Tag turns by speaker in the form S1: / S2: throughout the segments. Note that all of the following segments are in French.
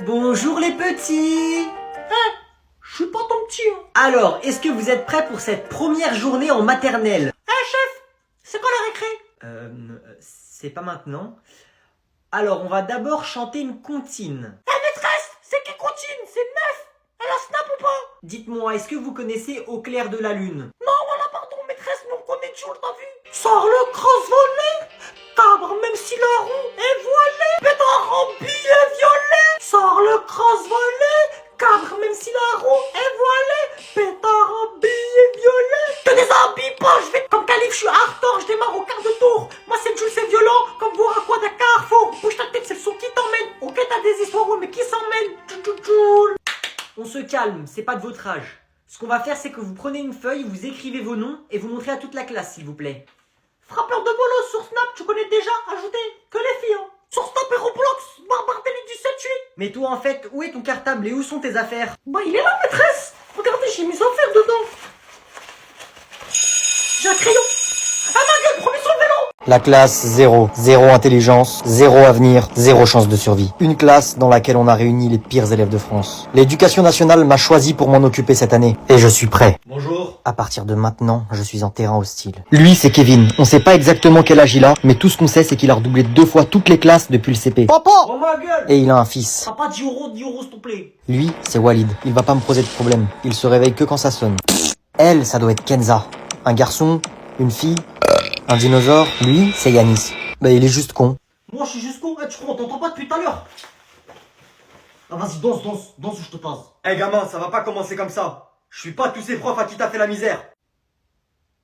S1: Bonjour les petits.
S2: Je suis pas ton petit, hein.
S1: Alors, est-ce que vous êtes prêts pour cette première journée en maternelle?
S2: Chef, c'est quoi la récré?
S1: C'est pas maintenant. Alors, on va d'abord chanter une comptine.
S2: Maîtresse, c'est qui continue? C'est neuf. Elle a snap ou pas?
S1: Dites-moi, est-ce que vous connaissez Au clair de la lune?
S2: Non, voilà, pardon, maîtresse, nous on connaît toujours, t'as vu? Sors le crosse volé, cabre, même si la roue est voilée, pétard en billet violet. Sors le crosse volé, cabre, même si la roue est voilée, pétard en billet violet. Te déshabille pas, je vais comme calife, je suis hardcore, je démarre au quart de tour. Moi c'est Jules, c'est violent, comme vous à quoi d'un carrefour. Bouge ta tête, c'est le son qui t'emmène. Ok, t'as des histoires, ouais, mais qui s'emmène? Tchoutchoutchoul.
S1: On se calme, c'est pas de votre âge. Ce qu'on va faire, c'est que vous prenez une feuille, vous écrivez vos noms et vous montrez à toute la classe, s'il vous plaît.
S2: Frappeur de bolos sur Snap, tu connais déjà, ajouter que les filles, hein. Sur Snap et Roblox, Barbardelli 17-8.
S1: Mais toi, en fait, où est ton cartable et où sont tes affaires?
S2: Bah, il est là, maîtresse. Regardez, j'ai mis affaires dedans. J'ai un crayon. Ah, ma gueule, premier sur le vélo.
S3: La classe 0. 0 intelligence, 0 avenir, 0 chance de survie. Une classe dans laquelle on a réuni les pires élèves de France. L'éducation nationale m'a choisi pour m'en occuper cette année. Et je suis prêt.
S1: Bonjour.
S3: À partir de maintenant, je suis en terrain hostile. Lui, c'est Kevin. On sait pas exactement quel âge il a, mais tout ce qu'on sait, c'est qu'il a redoublé 2 fois toutes les classes depuis le CP.
S2: Papa.
S1: Oh ma gueule.
S3: Et il a un fils.
S2: Papa, 10 euros, s'il te plaît.
S3: Lui, c'est Walid. Il va pas me poser de problème. Il se réveille que quand ça sonne. Elle, ça doit être Kenza. Un garçon, une fille, un dinosaure. Lui, c'est Yanis. Bah, il est juste con.
S2: Moi, je suis juste con. Tu crois, on t'entend pas depuis tout à l'heure. Ah, vas-y, danse ou je te passe.
S1: Eh gamin, ça va pas commencer comme ça. Je suis pas tous ces profs à qui t'as fait la misère.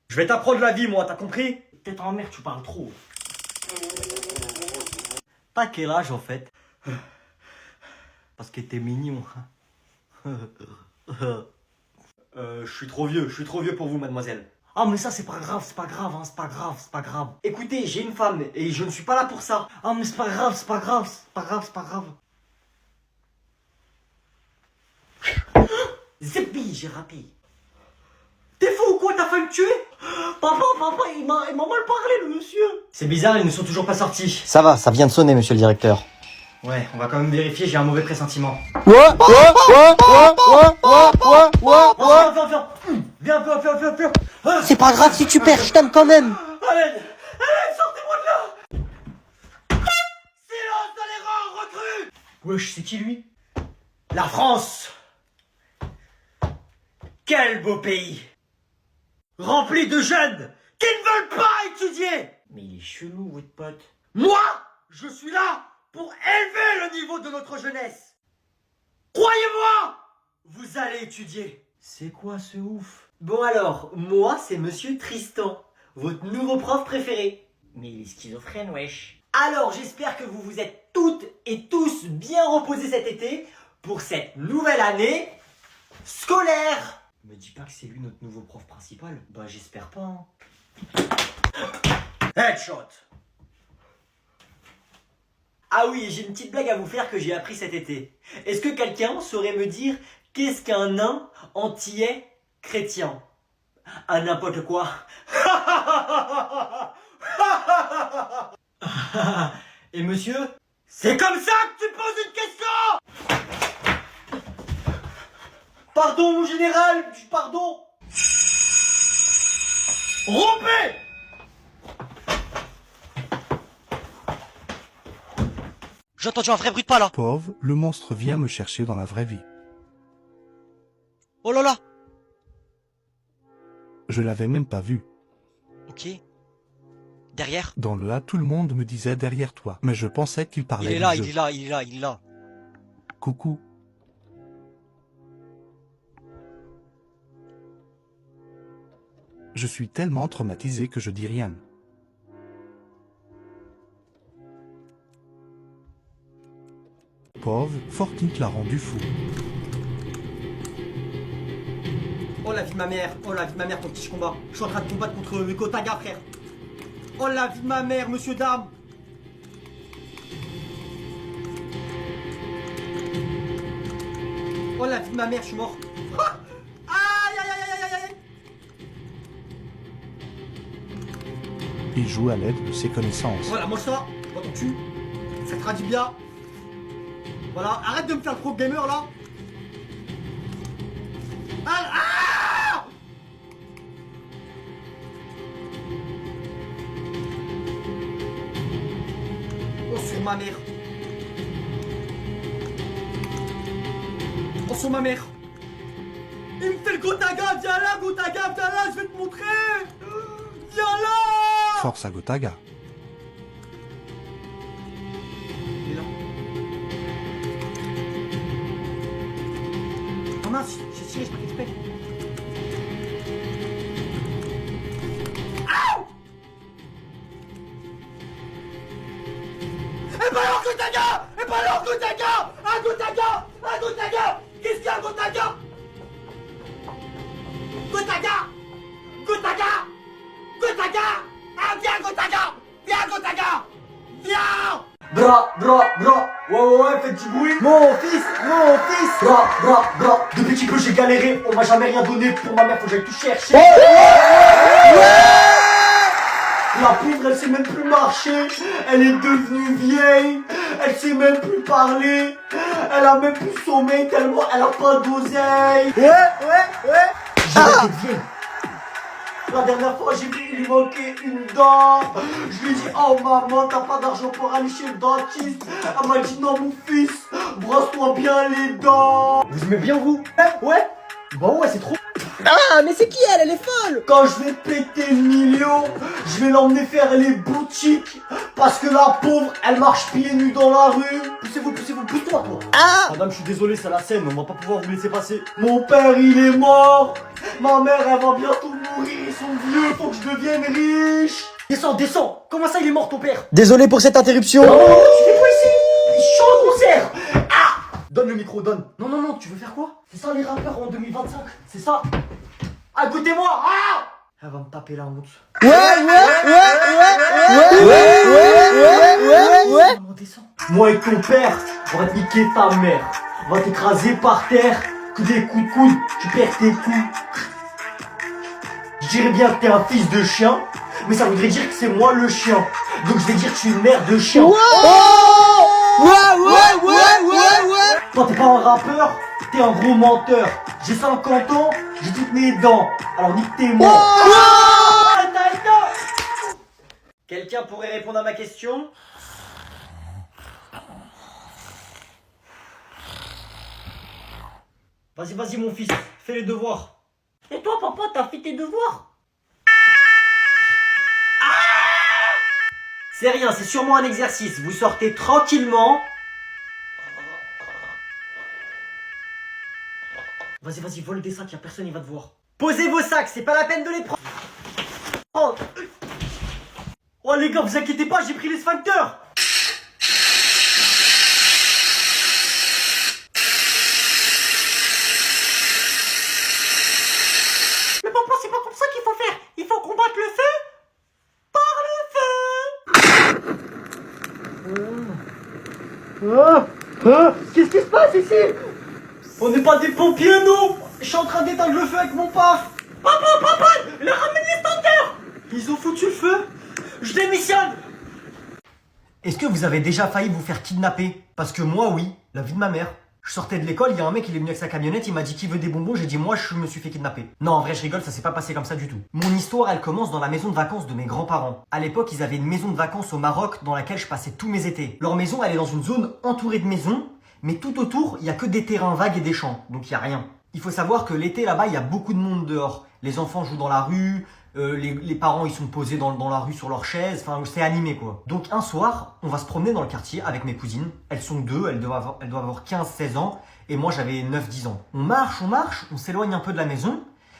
S1: Je vais t'apprendre la vie, moi, t'as compris?
S2: Tête en mer, tu parles trop.
S1: T'as quel âge, en fait? Parce que t'es mignon. Je suis trop vieux pour vous, mademoiselle.
S2: Ah, mais ça, c'est pas grave, hein, c'est pas grave.
S1: Écoutez, j'ai une femme et je ne suis pas là pour ça.
S2: Ah, mais c'est pas grave. Zépi, j'ai raté.
S1: T'es fou ou quoi? T'as failli me tuer?
S2: Papa, il m'a mal parlé, le monsieur.
S1: C'est bizarre, ils ne sont toujours pas sortis.
S3: Ça va, ça vient de sonner, monsieur le directeur.
S1: Ouais, on va quand même vérifier, j'ai un mauvais pressentiment.
S2: Viens.
S3: C'est pas grave si tu perds, je t'aime quand même.
S2: Allez, sortez-moi de là. Silence dans les rangs, recrues.
S1: Wesh, c'est qui lui? La France! Quel beau pays! Rempli de jeunes qui ne veulent pas étudier!
S2: Mais il est chelou, votre pote.
S1: Moi, je suis là pour élever le niveau de notre jeunesse! Croyez-moi, vous allez étudier!
S2: C'est quoi ce ouf?
S1: Bon alors, moi c'est Monsieur Tristan, votre nouveau prof préféré.
S2: Mais il est schizophrène, wesh.
S1: Alors j'espère que vous vous êtes toutes et tous bien reposés cet été pour cette nouvelle année scolaire.
S2: Me dis pas que c'est lui notre nouveau prof principal. Bah j'espère pas, hein.
S1: Headshot. Ah oui, j'ai une petite blague à vous faire que j'ai appris cet été. Est-ce que quelqu'un saurait me dire qu'est-ce qu'un nain antillais chrétien? Un n'importe quoi. Et monsieur? C'est comme ça que tu poses une question? Pardon mon général, pardon. Rompez!
S3: J'ai entendu un vrai bruit de pas là.
S4: Pauvre, le monstre vient me chercher dans la vraie vie.
S3: Oh là là.
S4: Je l'avais même pas vu.
S3: Ok. Derrière.
S4: Dans le A, tout le monde me disait derrière toi. Mais je pensais qu'il parlait du jeu.
S3: il est là.
S4: Coucou. Je suis tellement traumatisé que je dis rien. Pauvre, Fortnite l'a rendu fou.
S1: Oh la vie de ma mère, ton petit combat. Je suis en train de combattre contre Kotaga, frère. Oh la vie de ma mère, monsieur dame. Oh la vie de ma mère, je suis mort. Ah aïe aïe aïe aïe aïe aïe.
S4: Il joue à l'aide de ses connaissances.
S1: Voilà, moi ça, dans ton cul. Ça traduit bien.
S2: Voilà, arrête de me faire le pro gamer là. Ah, oh, sur ma mère. Oh, sur ma mère. Il me fait le Gotaga, viens là, Gotaga, viens là, je vais te montrer. Viens là.
S4: Force à Gotaga.
S2: Il est là. Oh mince, j'ai tiré, j'ai pas fait exprès. Aouh! Eh ben alors Gotaga! Eh ben alors Gotaga! Un Gotaga! Un Gotaga! Qu'est-ce qu'il y a Gotaga? Gotaga! Gotaga! Gotaga! Ah viens Gotaga! Viens Gotaga! Viens!
S1: Bra, ouais, faites du bruit. Mon fils, bra. Depuis petit peu j'ai galéré, on m'a jamais rien donné, pour ma mère faut que j'aille tout chercher. La pauvre elle sait même plus marcher, elle est devenue vieille, elle sait même plus parler, elle a même plus sommeil tellement elle a pas d'oseille. Ouais. J'ai été vieille. La dernière fois, j'ai vu, il lui manquait une dent. Je lui ai dit, oh maman, t'as pas d'argent pour aller chez le dentiste. Elle m'a dit, non mon fils, brosse-toi bien les dents. Vous aimez bien vous? Ouais. Bah ouais, c'est trop.
S2: Ah mais c'est qui elle est folle!
S1: Quand je vais péter le million, je vais l'emmener faire les boutiques. Parce que la pauvre, elle marche pieds nus dans la rue. Poussez-vous, pousse-toi toi.
S2: Ah!
S1: Madame, je suis désolé, c'est la scène, on va pas pouvoir vous laisser passer. Mon père, il est mort. Ma mère, elle va bientôt mourir. Ils sont vieux, faut que je devienne riche. Descends. Comment ça, il est mort, ton père?
S3: Désolé pour cette interruption.
S1: Oh, tu fais quoi ici? Il chante au concert. Ah! Donne le micro, donne. Non, tu veux faire quoi? C'est ça les rappeurs en 2025, c'est ça. Ah, écoutez-moi. Ah! Elle va me taper la honte. Ouais. Maman, descends. Moi et ton père, on va te niquer ta mère. On va t'écraser par terre. Que des coups de coude, tu perds tes coups. Je dirais bien que t'es un fils de chien, mais ça voudrait dire que c'est moi le chien. Donc je vais dire que je suis une mère de chien. Toi t'es pas un rappeur, t'es un gros menteur. J'ai 50 ans, j'ai toutes mes dents. Alors nique tes morts. Quelqu'un pourrait répondre à ma question? Vas-y mon fils, fais les devoirs.
S2: Et toi papa, t'as fait tes devoirs?
S1: C'est rien, c'est sûrement un exercice. Vous sortez tranquillement. Vas-y, vole des sacs, y'a personne, il va te voir. Posez vos sacs, c'est pas la peine de les prendre. Oh les gars, vous inquiétez pas, j'ai pris les sphincters.
S2: Mais papa, c'est pas comme ça qu'il faut faire. Il faut combattre le feu par le feu.
S1: Qu'est-ce qui se passe ici? On n'est pas des pompiers, non. Je suis en train d'éteindre le feu avec mon paf.
S2: Papa, il a ramené les standards.
S1: Ils ont foutu le feu. Je démissionne. Est-ce que vous avez déjà failli vous faire kidnapper? Parce que moi, oui, la vie de ma mère. Je sortais de l'école, il y a un mec, il est venu avec sa camionnette, il m'a dit qui veut des bonbons, j'ai dit moi je me suis fait kidnapper. Non, en vrai je rigole, ça s'est pas passé comme ça du tout. Mon histoire, elle commence dans la maison de vacances de mes grands-parents. À l'époque, ils avaient une maison de vacances au Maroc dans laquelle je passais tous mes étés. Leur maison, elle est dans une zone entourée de maisons, mais tout autour, il y a que des terrains vagues et des champs, donc il y a rien. Il faut savoir que l'été là-bas, il y a beaucoup de monde dehors. Les enfants jouent dans la rue, les parents ils sont posés dans la rue sur leur chaise, enfin c'est animé quoi. Donc un soir, on va se promener dans le quartier avec mes cousines. Elles sont deux, elles doivent avoir 15-16 ans et moi j'avais 9-10 ans. On marche, on s'éloigne un peu de la maison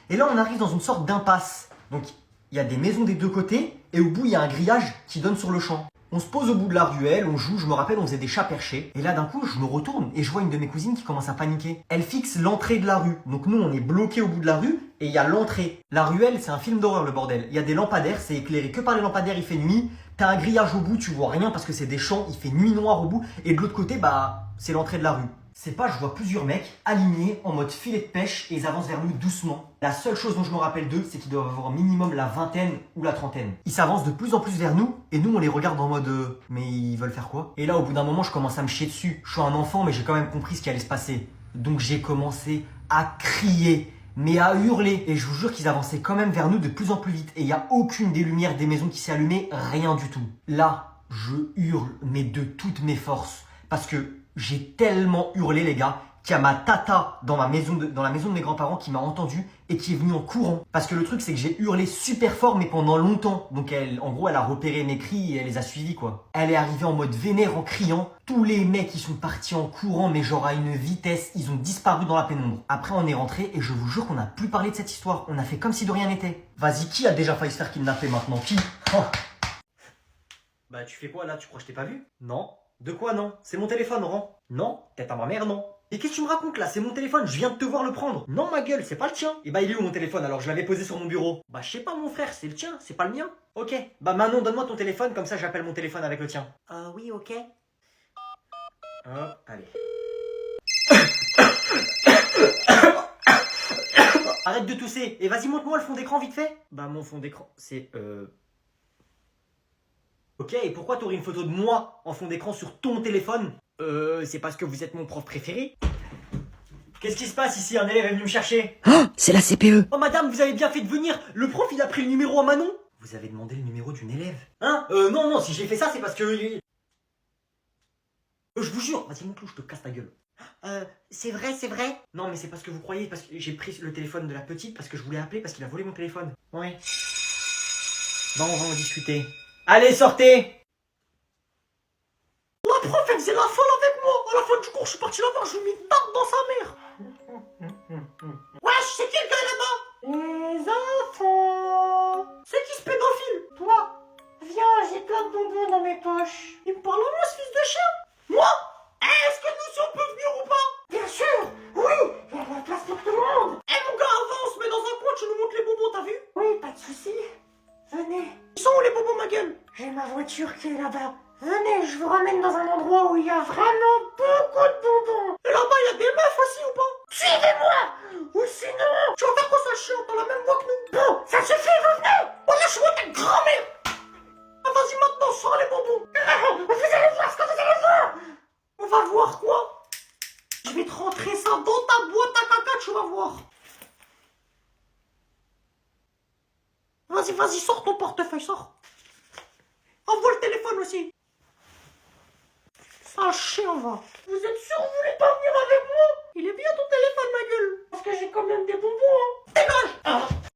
S1: et là on arrive dans une sorte d'impasse. Donc il y a des maisons des deux côtés et au bout il y a un grillage qui donne sur le champ. On se pose au bout de la ruelle, on joue, je me rappelle on faisait des chats perchés. Et là d'un coup je me retourne et je vois une de mes cousines qui commence à paniquer. Elle fixe l'entrée de la rue. Donc nous on est bloqués au bout de la rue et il y a l'entrée. La ruelle c'est un film d'horreur le bordel. Il y a des lampadaires, c'est éclairé que par les lampadaires, il fait nuit. T'as un grillage au bout, tu vois rien parce que c'est des champs, il fait nuit noire au bout. Et de l'autre côté bah c'est l'entrée de la rue. C'est pas, je vois plusieurs mecs alignés en mode filet de pêche et ils avancent vers nous doucement. La seule chose dont je me rappelle d'eux, c'est qu'ils doivent avoir minimum la vingtaine ou la trentaine. Ils s'avancent de plus en plus vers nous et nous on les regarde en mode mais ils veulent faire quoi? Et là au bout d'un moment je commence à me chier dessus. Je suis un enfant mais j'ai quand même compris ce qui allait se passer. Donc j'ai commencé à crier, mais à hurler. Et je vous jure qu'ils avançaient quand même vers nous de plus en plus vite. Et il n'y a aucune des lumières des maisons qui s'est allumée, rien du tout. Là, je hurle, mais de toutes mes forces. Parce que j'ai tellement hurlé, les gars, qu'il y a ma tata dans la maison de mes grands-parents qui m'a entendu et qui est venue en courant. Parce que le truc, c'est que j'ai hurlé super fort, mais pendant longtemps. Donc en gros, elle a repéré mes cris et elle les a suivis, quoi. Elle est arrivée en mode vénère en criant. Tous les mecs, ils sont partis en courant, mais genre à une vitesse. Ils ont disparu dans la pénombre. Après, on est rentré et je vous jure qu'on n'a plus parlé de cette histoire. On a fait comme si de rien n'était. Vas-y, qui a déjà failli se faire kidnapper maintenant? Qui? Oh. Bah, tu fais quoi là? Tu crois que je t'ai pas vu? Non. De quoi non? C'est mon téléphone, Laurent. Non. Peut-être à ma mère, non. Et qu'est-ce que tu me racontes là? C'est mon téléphone, je viens de te voir le prendre. Non, ma gueule, c'est pas le tien. Et bah il est où mon téléphone alors? Je l'avais posé sur mon bureau. Bah je sais pas mon frère, c'est le tien, c'est pas le mien. Ok. Bah Manon, donne-moi ton téléphone, comme ça j'appelle mon téléphone avec le tien.
S2: Oui, ok.
S1: Hop, allez. Arrête de tousser. Et vas-y, montre-moi le fond d'écran vite fait. Bah mon fond d'écran, c'est Ok, et pourquoi t'aurais une photo de moi en fond d'écran sur ton téléphone? C'est parce que vous êtes mon prof préféré. Qu'est-ce qui se passe ici? Un élève est venu me chercher.
S2: Oh, c'est la CPE.
S1: Oh madame, vous avez bien fait de venir. Le prof, il a pris le numéro à Manon. Vous avez demandé le numéro d'une élève? Hein? Non, si j'ai fait ça, c'est parce que... je vous jure, vas-y montre-le, je te casse ta gueule.
S2: C'est vrai.
S1: Non, mais c'est parce que vous croyez, parce que j'ai pris le téléphone de la petite, parce que je voulais appeler, parce qu'il a volé mon téléphone. Ouais. Bon, on va en discuter. Allez, sortez!
S2: La prof, elle faisait la folle avec moi. À la fin du cours, je suis parti la voir, je lui ai mis une tarte dans sa mère. Wesh, c'est qui le gars là-bas? Les enfants. C'est qui ce pédophile? Toi. Viens, j'ai plein de bonbons dans mes poches. Il me parle à moi, ce fils de chien? Moi? Est-ce que nous aussi on peut venir ou pas? Bien sûr. Oui, il y a de la place pour tout le monde. Eh mon gars, avance, mets dans un coin, tu nous montres les bonbons, t'as vu? Oui, pas de soucis. Venez. Ils sont où les bonbons, ma gueule? J'ai ma voiture qui est là-bas. Venez, je vous ramène dans un endroit où il y a vraiment beaucoup de bonbons. Et là-bas, il y a des meufs aussi ou pas? Suivez-moi. Ou sinon, tu vas faire quoi ça chien? T'as la même voix que nous. Bon, ça suffit, vous venez. Oh, lâche-moi ta grand-mère. Ah, vas-y maintenant, sors les bonbons. Vous allez voir ce que vous allez voir. On va voir quoi? Je vais te rentrer ça dans ta boîte à caca, tu vas voir. Vas-y, sors ton portefeuille, sors. Envoie le téléphone aussi. Ça chien, va. Vous êtes sûr que vous voulez pas venir avec moi? Il est bien ton téléphone, ma gueule. Parce que j'ai quand même des bonbons, hein. Dégage.